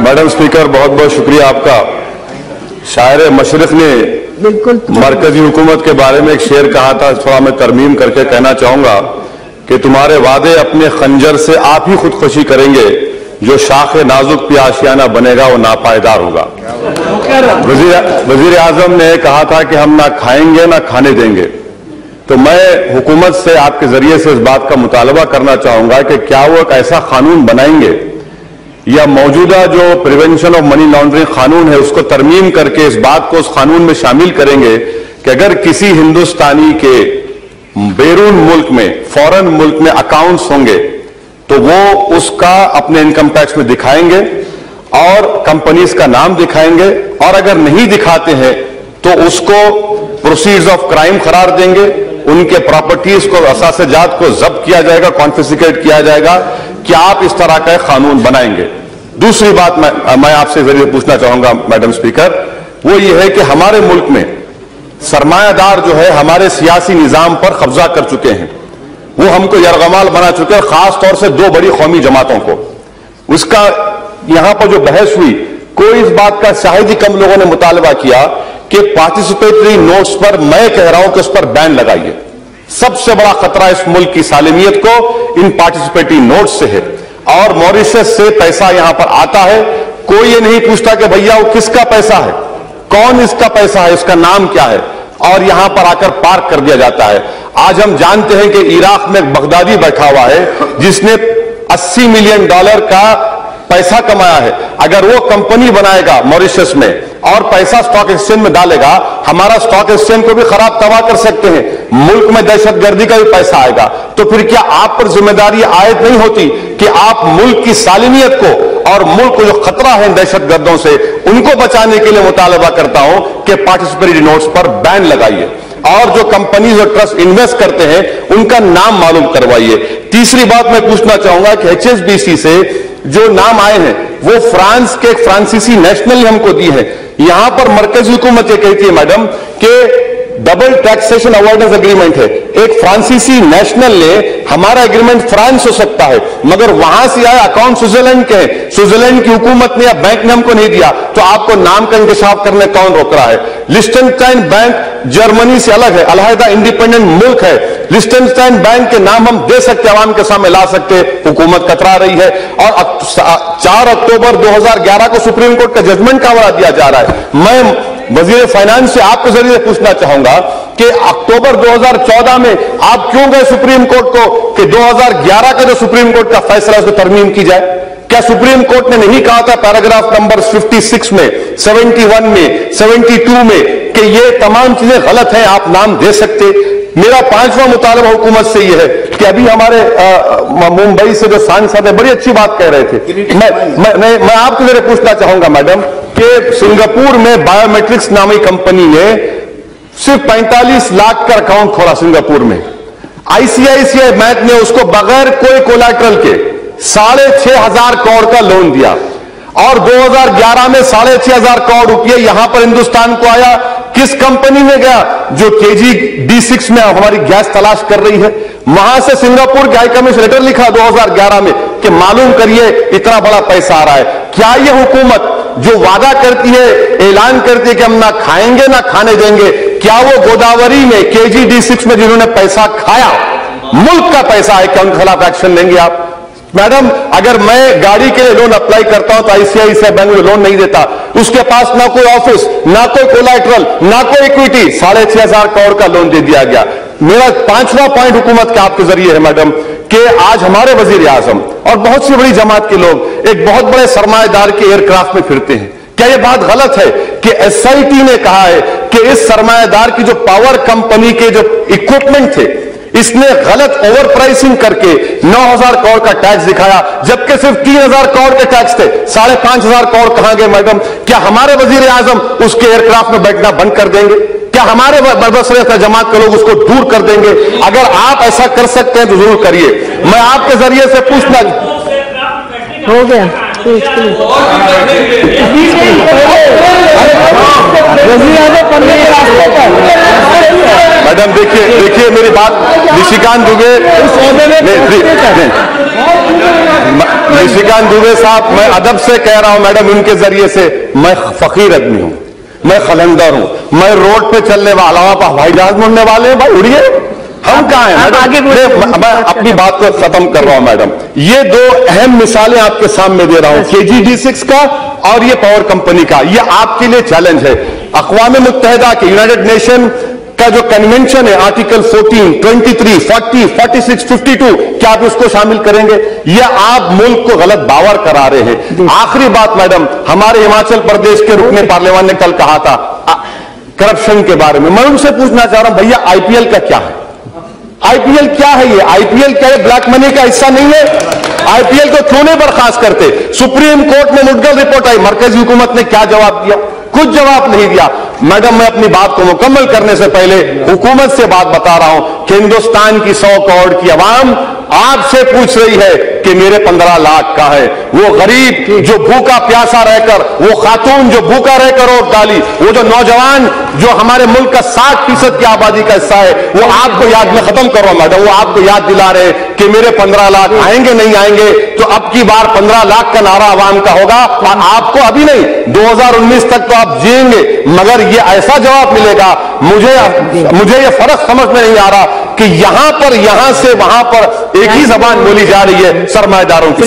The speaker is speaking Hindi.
मैडम स्पीकर, बहुत बहुत शुक्रिया आपका। शायर मशरिक ने बिल्कुल मरकजी हुकूमत के बारे में एक शेर कहा था, थोड़ा मैं तरमीम करके कहना चाहूंगा कि तुम्हारे वादे अपने खंजर से आप ही खुदकुशी करेंगे, जो शाख नाजुक पे आशियाना बनेगा वो नापायदार होगा। वजीर आजम ने कहा था कि हम ना खाएंगे ना खाने देंगे। तो मैं हुकूमत से आपके जरिए से इस बात का मुतालबा करना चाहूंगा कि क्या वो एक ऐसा कानून बनाएंगे या मौजूदा जो प्रिवेंशन ऑफ मनी लॉन्ड्रिंग कानून है उसको तरमीम करके इस बात को उस कानून में शामिल करेंगे कि अगर किसी हिंदुस्तानी के बैरून मुल्क में, फॉरेन मुल्क में अकाउंट्स होंगे तो वो उसका अपने इनकम टैक्स में दिखाएंगे और कंपनीज का नाम दिखाएंगे, और अगर नहीं दिखाते हैं तो उसको प्रोसीड्स ऑफ क्राइम करार देंगे, उनके प्रॉपर्टीज को, असासे-जात को जब्त किया जाएगा, कॉन्फिस्केट किया जाएगा। क्या आप इस तरह का कानून बनाएंगे? दूसरी बात मैं आपसे जरिए पूछना चाहूंगा मैडम स्पीकर, वो ये है कि हमारे मुल्क में सरमायादार जो है हमारे सियासी निजाम पर कब्जा कर चुके हैं, वो हमको यरगमाल बना चुके हैं, खास तौर से दो बड़ी कौमी जमातों को। उसका यहां पर जो बहस हुई, कोई इस बात का शायद ही कम लोगों ने मुतालबा किया कि पार्टिसिपेटरी नोट्स पर, मैं कह रहा हूं कि उस पर बैन लगाइए। सबसे बड़ा खतरा इस मुल्क की सालिमियत को इन पार्टिसिपेटरी नोट्स से है, और मॉरिशस से पैसा यहां पर आता है, कोई ये नहीं पूछता कि भैया वो किसका पैसा है, कौन इसका पैसा है, उसका नाम क्या है, और यहां पर आकर पार्क कर दिया जाता है। आज हम जानते हैं कि इराक में बगदादी बैठा हुआ है जिसने $80 मिलियन का पैसा कमाया है। अगर वो कंपनी बनाएगा मॉरिशस में और पैसा स्टॉक एक्सचेंज में डालेगा, हमारा स्टॉक एक्सचेंज को भी खराब तबाह कर सकते हैं, मुल्क में दहशतगर्दी का भी पैसा आएगा। तो फिर क्या आप पर जिम्मेदारी आयद नहीं होती कि आप मुल्क की सालिमियत को और मुल्क को जो खतरा है दहशतगर्दों से, उनको बचाने के लिए मुतालबा करता हूं कि पार्टिसिपेटरी नोट्स पर बैन लगाइए, और जो कंपनीज और ट्रस्ट इन्वेस्ट करते हैं उनका नाम मालूम करवाइए। तीसरी बात मैं पूछना चाहूंगा कि HSBC से जो नाम आए हैं वो फ्रांस के एक फ्रांसीसी नेशनल ने हमको दी है। यहां पर मरकजी हुकूमत ये कहती है मैडम कि डबल टैक्सेशन अवॉइडेंस एग्रीमेंट है। एक फ्रांसीसी नेशनल ने, हमारा एग्रीमेंट फ्रांस हो सकता है मगर वहां से आए अकाउंट स्विट्जरलैंड के हैं, स्विट्जरलैंड की हुकूमत ने या बैंक ने हमको नहीं दिया, तो आपको नाम का इंकशाफ करने कौन रोक रहा है? लिechtenstein बैंक जर्मनी से अलग है, अलहदा इंडिपेंडेंट मुल्क है। लिechtenstein बैंक के नाम हम दे सकते, आवाम के सामने ला सकते, हुकूमत कतरा रही है। और 4 अक्टूबर 2011 को सुप्रीम कोर्ट का जजमेंट का हवाला दिया जा रहा है। मैं वजीर फाइनेंस से आपके जरिए पूछना चाहूंगा कि अक्टूबर 2014 में आप क्यों गए सुप्रीम कोर्ट को कि 2011 का जो सुप्रीम कोर्ट का फैसला है उसको तरमीम की जाए? क्या सुप्रीम कोर्ट ने नहीं कहा था पैराग्राफ नंबर 56 में, 71 में, 72 में कि ये तमाम चीजें गलत हैं, आप नाम दे सकते? मेरा 5वां मुतालबा हुकूमत से यह है कि अभी हमारे मुंबई से जो सांसद है बड़ी अच्छी बात कह रहे थे, मैं आपके जरिए पूछना चाहूंगा मैडम कि सिंगापुर में बायोमेट्रिक्स नामी कंपनी ने सिर्फ 45 लाख का अकाउंट खोला सिंगापुर में। ICICI बैंक ने उसको बगैर कोई कोलैटरल के 6,500 करोड़ का लोन दिया, और 2011 में 6,500 करोड़ रुपये यहां पर हिंदुस्तान को आया। किस कंपनी में गया? जो KG D6 में हमारी गैस तलाश कर रही है। वहां से सिंगापुर के हाई कमीशन लेटर लिखा 2011 में कि मालूम करिए इतना बड़ा पैसा आ रहा है। क्या यह हुकूमत जो वादा करती है, ऐलान करती है कि हम ना खाएंगे ना खाने देंगे, क्या वो गोदावरी में KG D6 में जिन्होंने पैसा खाया, मुल्क का पैसा है, क्या उनके खिलाफ एक्शन लेंगे आप? मैडम, अगर मैं गाड़ी के लिए लोन अप्लाई करता हूं तो ICICI बैंक में लोन नहीं देता, उसके पास ना कोई ऑफिस, ना कोई कोलैटरल, ना कोई इक्विटी, 6,500 करोड़ का लोन दे दिया गया। मेरा 5वां पॉइंट हुकूमत के आपके जरिए है मैडम कि आज हमारे वजीर आजम और बहुत सी बड़ी जमात के लोग एक बहुत बड़े सरमाएदार के एयरक्राफ्ट में फिरते हैं। क्या यह बात गलत है कि SIT ने कहा है कि इस सरमाएदार की जो पावर कंपनी के जो इक्विपमेंट थे, इसने गलत ओवर प्राइसिंग करके 9,000 करोड़ का टैक्स दिखाया, जबकि सिर्फ 3,000 करोड़ के टैक्स थे। 5,500 करोड़ कहां गए मैडम? क्या हमारे वजीर आजम उसके एयरक्राफ्ट में बैठना बंद कर देंगे? क्या हमारे बरबसरे जमात के लोग उसको दूर कर देंगे? अगर आप ऐसा कर सकते हैं तो जरूर करिए। मैं आपके जरिए से पूछना, हो गया मैडम देखिए मेरी बात, निशिकांत दुबे निशिकांत दुबे साहब, मैं अदब से कह रहा हूं मैडम, उनके जरिए से, मैं फकीर आदमी हूं, मैं खलंदर हूं, मैं रोड पे चलने वाला हूं, आप हवाई जहाज में उड़ने वाले हैं भाई, उड़िए, हम कहां हैं मैडम? मैं अपनी बात को खत्म कर रहा हूं मैडम। ये दो अहम मिसालें आपके सामने दे रहा हूं, KG-D6 का और ये पावर कंपनी का। ये आपके लिए चैलेंज है। अक़वाम मुत्तहिदा के यूनाइटेड नेशन का जो कन्वेंशन है, आर्टिकल 14, 23, 40, 46, 52, क्या आप उसको शामिल करेंगे? या आप मुल्क को गलत बावर करा रहे हैं? आखिरी बात मैडम, हमारे हिमाचल प्रदेश के रुकने पार्लियामेंट ने कल कहा था करप्शन के बारे में। मैं उनसे पूछना चाह रहा हूं, भैया IPL का क्या है? IPL क्या है? ये IPL क्या है? ब्लैक मनी का हिस्सा नहीं है? IPL को क्यों नहीं बर्खास्त करते? सुप्रीम कोर्ट में मुद्दल रिपोर्ट आई, मरकजी हुकूमत ने क्या जवाब दिया? कुछ जवाब नहीं दिया। मैडम, मैं अपनी बात को मुकम्मल करने से पहले हुकूमत से बात बता रहा हूं कि हिंदुस्तान की 100 करोड़ की आवाम आपसे पूछ रही है कि मेरे 15 लाख का है। वो गरीब जो भूखा प्यासा रहकर, वो खातून जो भूखा रहकर वोट डाली, वो जो नौजवान जो हमारे मुल्क का 60% की आबादी का हिस्सा है, वो आपको याद, में खत्म कर रहा हूं मैडम, वो आपको याद दिला रहे कि मेरे 15 लाख आएंगे नहीं आएंगे। तो अब की बार 15 लाख का नारा आवाम का होगा और आपको अभी नहीं, 2019 तक तो आप जिएंगे, मगर ये ऐसा जवाब मिलेगा। मुझे ये फर्क समझ में नहीं आ रहा कि यहां से वहां पर एक ही जबान बोली जा रही है सरमाएदारों की।